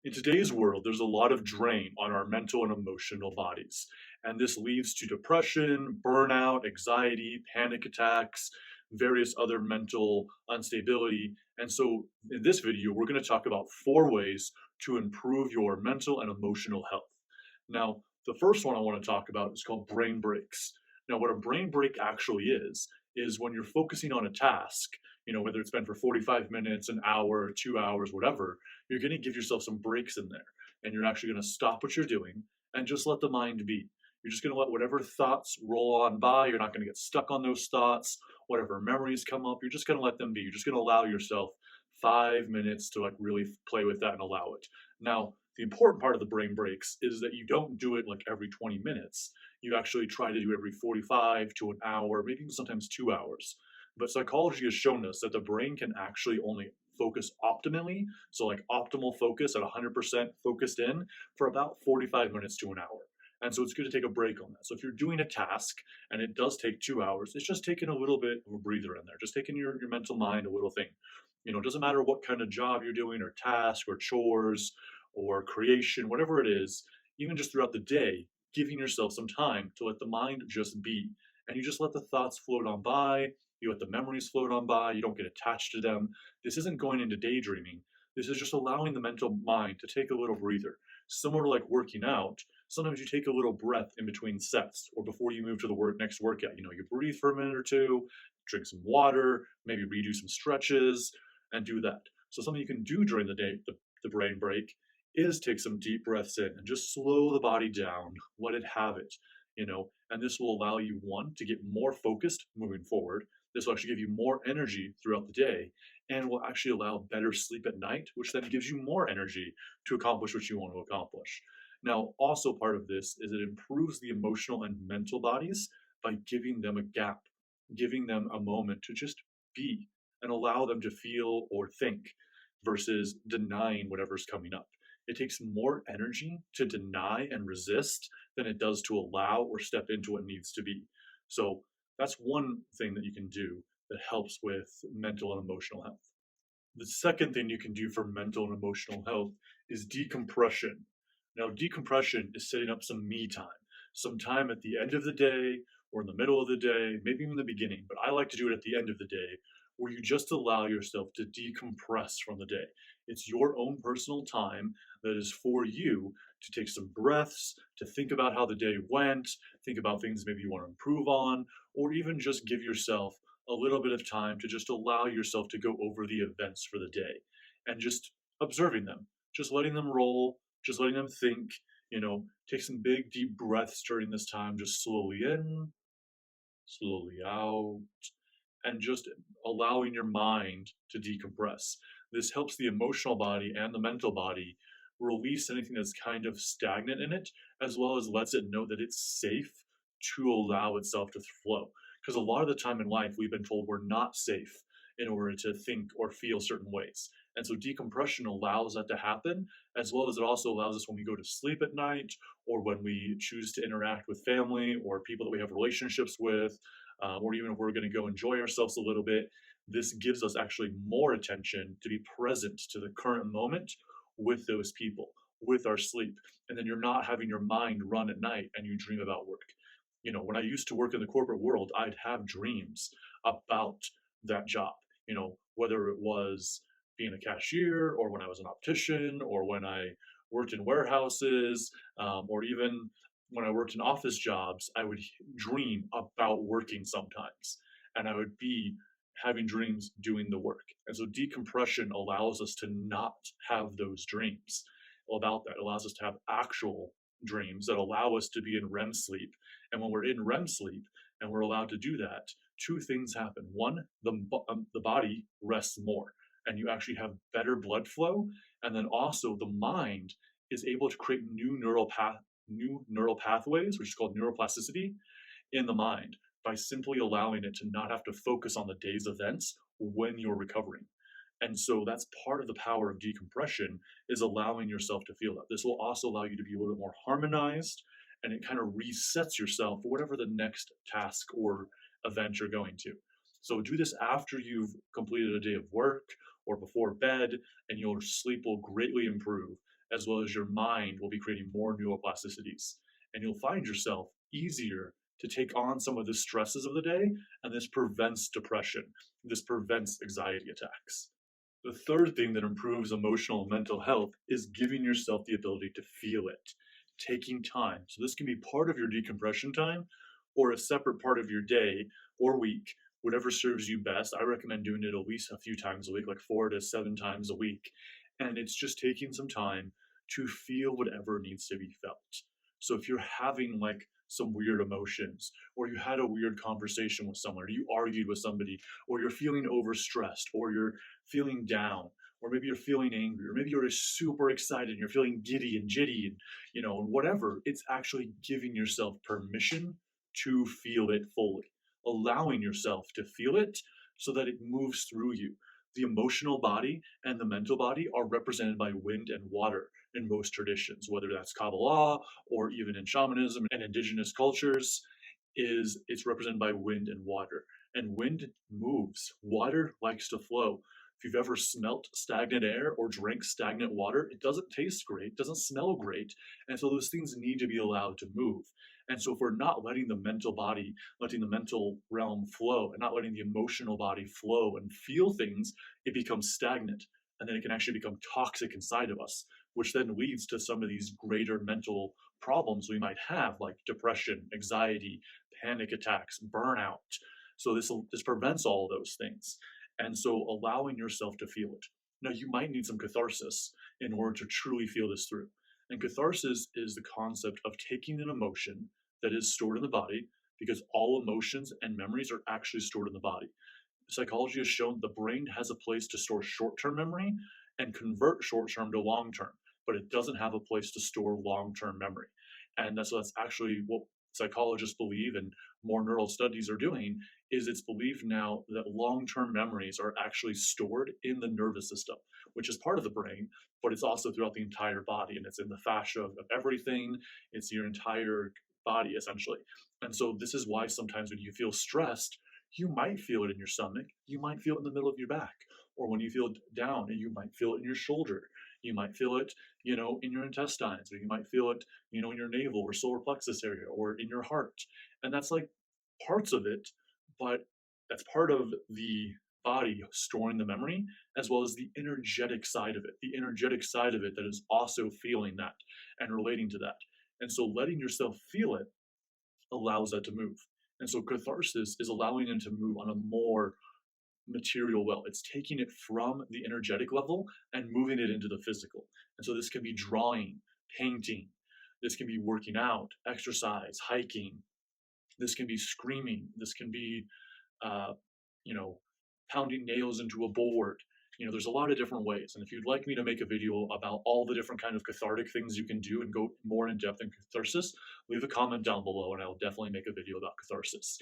In today's world, there's a lot of drain on our mental and emotional bodies, and this leads to depression, burnout, anxiety, panic attacks, various other mental instability. And so, in this video, we're going to talk about 4 ways to improve your mental and emotional health. Now, the first one I want to talk about is called brain breaks. Now, what a brain break actually is when you're focusing on a task, whether it's been for 45 minutes, an hour, 2 hours, whatever, you're going to give yourself some breaks in there. And you're actually going to stop what you're doing and just let the mind be. You're just going to let whatever thoughts roll on by. You're not going to get stuck on those thoughts. Whatever memories come up, you're just going to let them be. You're just going to allow yourself 5 minutes to like really play with that and allow it. Now, the important part of the brain breaks is that you don't do it like every 20 minutes. You actually try to do every 45 to an hour, maybe even sometimes 2 hours. But psychology has shown us that the brain can actually only focus optimally, so like optimal focus at 100% focused in for about 45 minutes to an hour. And so it's good to take a break on that. So if you're doing a task and it does take 2 hours, it's just taking a little bit of a breather in there, just taking your mental mind a little thing. It doesn't matter what kind of job you're doing or task or chores or creation, whatever it is, even just throughout the day, giving yourself some time to let the mind just be. And you just let the thoughts float on by, you let the memories float on by, you don't get attached to them. This isn't going into daydreaming. This is just allowing the mental mind to take a little breather. Similar to like working out, sometimes you take a little breath in between sets or before you move to the next workout. You breathe for a minute or two, drink some water, maybe redo some stretches, and do that. So something you can do during the day, the brain break, is take some deep breaths in and just slow the body down, let it have it, and this will allow you, one, to get more focused moving forward. This will actually give you more energy throughout the day and will actually allow better sleep at night, which then gives you more energy to accomplish what you want to accomplish. Now, also part of this is it improves the emotional and mental bodies by giving them a gap, giving them a moment to just be and allow them to feel or think versus denying whatever's coming up. It takes more energy to deny and resist than it does to allow or step into what needs to be. So that's one thing that you can do that helps with mental and emotional health. The second thing you can do for mental and emotional health is decompression. Now, decompression is setting up some me time, some time at the end of the day or in the middle of the day, maybe even the beginning, but I like to do it at the end of the day where you just allow yourself to decompress from the day. It's your own personal time that is for you to take some breaths, to think about how the day went, think about things maybe you want to improve on, or even just give yourself a little bit of time to just allow yourself to go over the events for the day and just observing them, just letting them roll, just letting them think, take some big deep breaths during this time, just slowly in, slowly out, and just allowing your mind to decompress. This helps the emotional body and the mental body release anything that's kind of stagnant in it, as well as lets it know that it's safe to allow itself to flow. Because a lot of the time in life, we've been told we're not safe in order to think or feel certain ways. And so decompression allows that to happen, as well as it also allows us when we go to sleep at night or when we choose to interact with family or people that we have relationships with, or even if we're going to go enjoy ourselves a little bit, this gives us actually more attention to be present to the current moment with those people, with our sleep. And then you're not having your mind run at night and you dream about work. When I used to work in the corporate world, I'd have dreams about that job, whether it was being a cashier or when I was an optician or when I worked in warehouses, or even when I worked in office jobs, I would dream about working sometimes, and I would be having dreams doing the work. And so decompression allows us to not have those dreams about that. It allows us to have actual dreams that allow us to be in REM sleep. And when we're in REM sleep and we're allowed to do that, two things happen. One, the body rests more and you actually have better blood flow. And then also the mind is able to create new neural pathways, which is called neuroplasticity, in the mind by simply allowing it to not have to focus on the day's events when you're recovering. And so that's part of the power of decompression, is allowing yourself to feel that. This will also allow you to be a little bit more harmonized, and it kind of resets yourself for whatever the next task or event you're going to. So do this after you've completed a day of work or before bed, and your sleep will greatly improve. as well as your mind will be creating more neuroplasticities. And you'll find yourself easier to take on some of the stresses of the day, and this prevents depression. This prevents anxiety attacks. The third thing that improves emotional and mental health is giving yourself the ability to feel it, taking time. So, this can be part of your decompression time or a separate part of your day or week, whatever serves you best. I recommend doing it at least a few times a week, like 4 to 7 times a week. And it's just taking some time to feel whatever needs to be felt. So, if you're having like some weird emotions, or you had a weird conversation with someone, or you argued with somebody, or you're feeling overstressed, or you're feeling down, or maybe you're feeling angry, or maybe you're super excited and you're feeling giddy and jitty and whatever, it's actually giving yourself permission to feel it fully, allowing yourself to feel it so that it moves through you. The emotional body and the mental body are represented by wind and water in most traditions, whether that's Kabbalah or even in shamanism and indigenous cultures, is it's represented by wind and water. And wind moves, water likes to flow. If you've ever smelt stagnant air or drank stagnant water, it doesn't taste great, doesn't smell great. And so those things need to be allowed to move. And so if we're not letting the mental body, letting the mental realm flow, and not letting the emotional body flow and feel things, it becomes stagnant. And then it can actually become toxic inside of us, which then leads to some of these greater mental problems we might have, like depression, anxiety, panic attacks, burnout. So this prevents all those things. And so allowing yourself to feel it. Now, you might need some catharsis in order to truly feel this through. And catharsis is the concept of taking an emotion that is stored in the body, because all emotions and memories are actually stored in the body. Psychology has shown the brain has a place to store short-term memory and convert short-term to long-term, but it doesn't have a place to store long-term memory. And that's actually what psychologists believe, and more neural studies are doing, is it's believed now that long-term memories are actually stored in the nervous system, which is part of the brain, but it's also throughout the entire body, and it's in the fascia of everything. It's your entire body essentially. And so this is why sometimes when you feel stressed, you might feel it in your stomach, you might feel it in the middle of your back, or when you feel down, you might feel it in your shoulder, you might feel it, in your intestines, or you might feel it, in your navel or solar plexus area, or in your heart. And that's like parts of it, but that's part of the body storing the memory, as well as the energetic side of it, that is also feeling that and relating to that. And so letting yourself feel it allows that to move. And so catharsis is allowing it to move on a more material level. It's taking it from the energetic level and moving it into the physical. And so this can be drawing, painting, this can be working out, exercise, hiking, this can be screaming, this can be, uh, you know, pounding nails into a board. There's a lot of different ways. And if you'd like me to make a video about all the different kind of cathartic things you can do and go more in depth in catharsis, leave a comment down below and I'll definitely make a video about catharsis.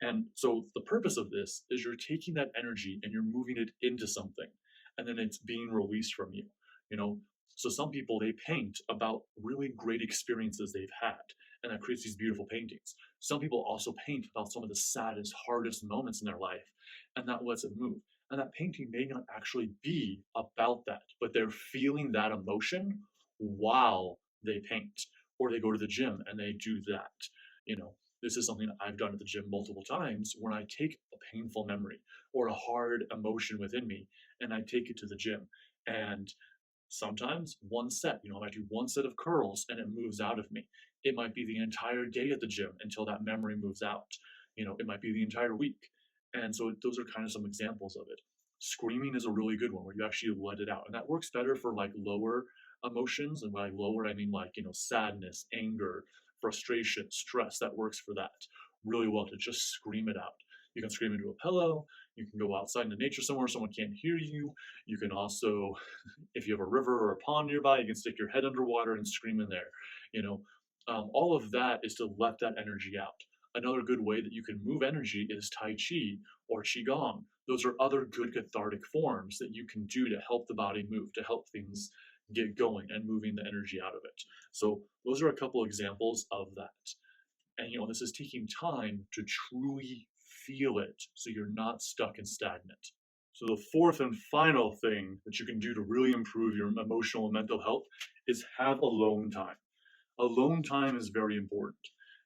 And so the purpose of this is you're taking that energy and you're moving it into something, and then it's being released from you. You know, so some people, they paint about really great experiences they've had, and that creates these beautiful paintings. Some people also paint about some of the saddest, hardest moments in their life, and that lets it move. And that painting may not actually be about that, but they're feeling that emotion while they paint, or they go to the gym and they do that. You know, this is something that I've done at the gym multiple times, when I take a painful memory or a hard emotion within me and I take it to the gym. And sometimes one set, I might do one set of curls and it moves out of me. It might be the entire day at the gym until that memory moves out. It might be the entire week. And so those are kind of some examples of it. Screaming is a really good one where you actually let it out. And that works better for like lower emotions. And by lower, I mean like, sadness, anger, frustration, stress. That works for that really well, to just scream it out. You can scream into a pillow. You can go outside into nature somewhere someone can't hear you. You can also, if you have a river or a pond nearby, you can stick your head underwater and scream in there. All of that is to let that energy out. Another good way that you can move energy is Tai Chi or Qigong. Those are other good cathartic forms that you can do to help the body move, to help things get going and moving the energy out of it. So those are a couple examples of that. And this is taking time to truly feel it so you're not stuck and stagnant. So, the fourth and final thing that you can do to really improve your emotional and mental health is have alone time. Alone time is very important.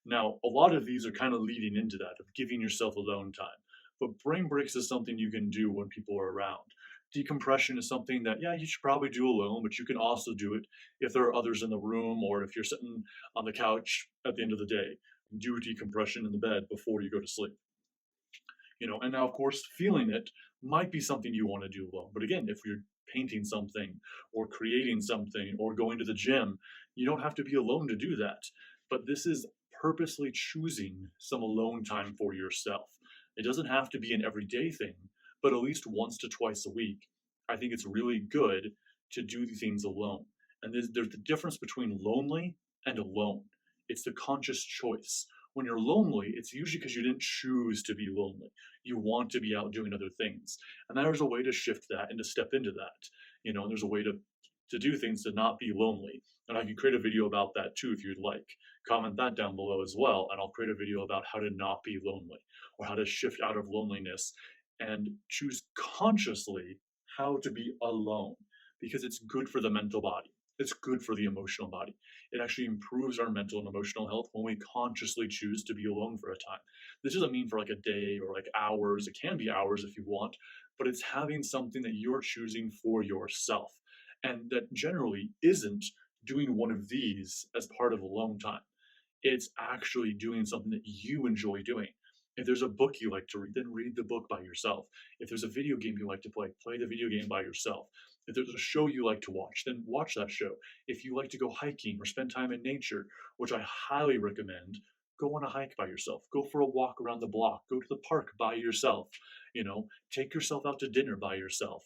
Now, a lot of these are kind of leading into that, of giving yourself alone time. But brain breaks is something you can do when people are around. Decompression is something that, yeah, you should probably do alone, but you can also do it if there are others in the room or if you're sitting on the couch at the end of the day. Do decompression in the bed before you go to sleep. And now, of course, feeling it might be something you want to do alone. But again, if you're painting something or creating something or going to the gym, you don't have to be alone to do that. But this is purposely choosing some alone time for yourself. It doesn't have to be an everyday thing, but at least once to twice a week. I think it's really good to do things alone. And there's the difference between lonely and alone. It's the conscious choice. When you're lonely, it's usually because you didn't choose to be lonely. You want to be out doing other things. And there's a way to shift that and to step into that. And there's a way to do things to not be lonely. And I can create a video about that too if you'd like. Comment that down below as well, and I'll create a video about how to not be lonely or how to shift out of loneliness and choose consciously how to be alone because it's good for the mental body. It's good for the emotional body. It actually improves our mental and emotional health when we consciously choose to be alone for a time. This doesn't mean for like a day or like hours. It can be hours if you want, but it's having something that you're choosing for yourself. And that generally isn't doing one of these as part of alone time. It's actually doing something that you enjoy doing. If there's a book you like to read, then read the book by yourself. If there's a video game you like to play the video game by yourself. If there's a show you like to watch, then watch that show. If you like to go hiking or spend time in nature, which I highly recommend, go on a hike by yourself. Go for a walk around the block. Go to the park by yourself. Take yourself out to dinner by yourself.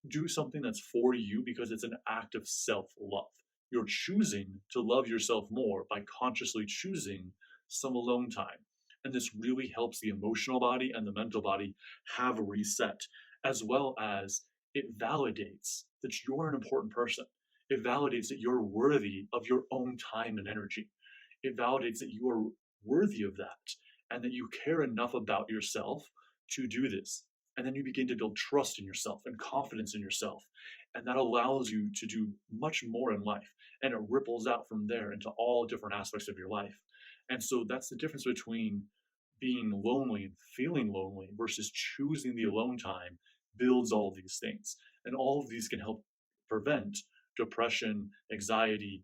Do something that's for you because it's an act of self-love. You're choosing to love yourself more by consciously choosing some alone time. And this really helps the emotional body and the mental body have a reset, as well as it validates that you're an important person. It validates that you're worthy of your own time and energy. It validates that you are worthy of that and that you care enough about yourself to do this. And then you begin to build trust in yourself and confidence in yourself. And that allows you to do much more in life. And it ripples out from there into all different aspects of your life. And so that's the difference between being lonely and feeling lonely versus choosing the alone time builds all of these things. And all of these can help prevent depression, anxiety,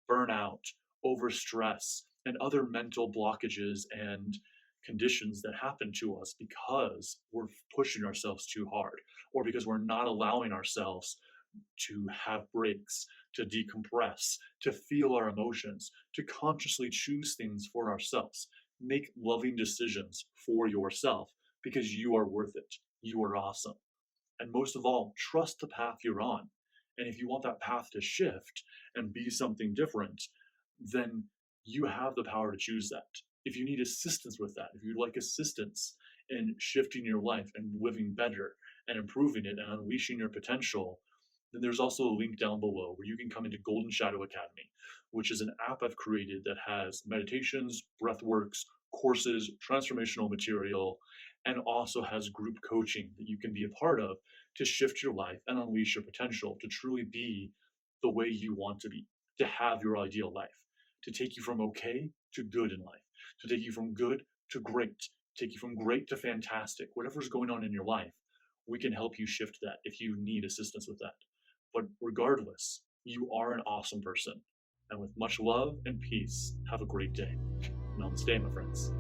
burnout, overstress, and other mental blockages and conditions that happen to us because we're pushing ourselves too hard or because we're not allowing ourselves to have breaks, to decompress, to feel our emotions, to consciously choose things for ourselves. Make loving decisions for yourself because you are worth it. You are awesome. And most of all, trust the path you're on. And if you want that path to shift and be something different, then you have the power to choose that. If you need assistance with that, if you'd like assistance in shifting your life and living better and improving it and unleashing your potential, then there's also a link down below where you can come into Golden Shadow Academy, which is an app I've created that has meditations, breathworks, courses, transformational material, and also has group coaching that you can be a part of to shift your life and unleash your potential to truly be the way you want to be, to have your ideal life, to take you from okay to good in life, to take you from good to great, take you from great to fantastic. Whatever's going on in your life, we can help you shift that if you need assistance with that. But regardless, you are an awesome person. And with much love and peace, have a great day. Namaste, my friends.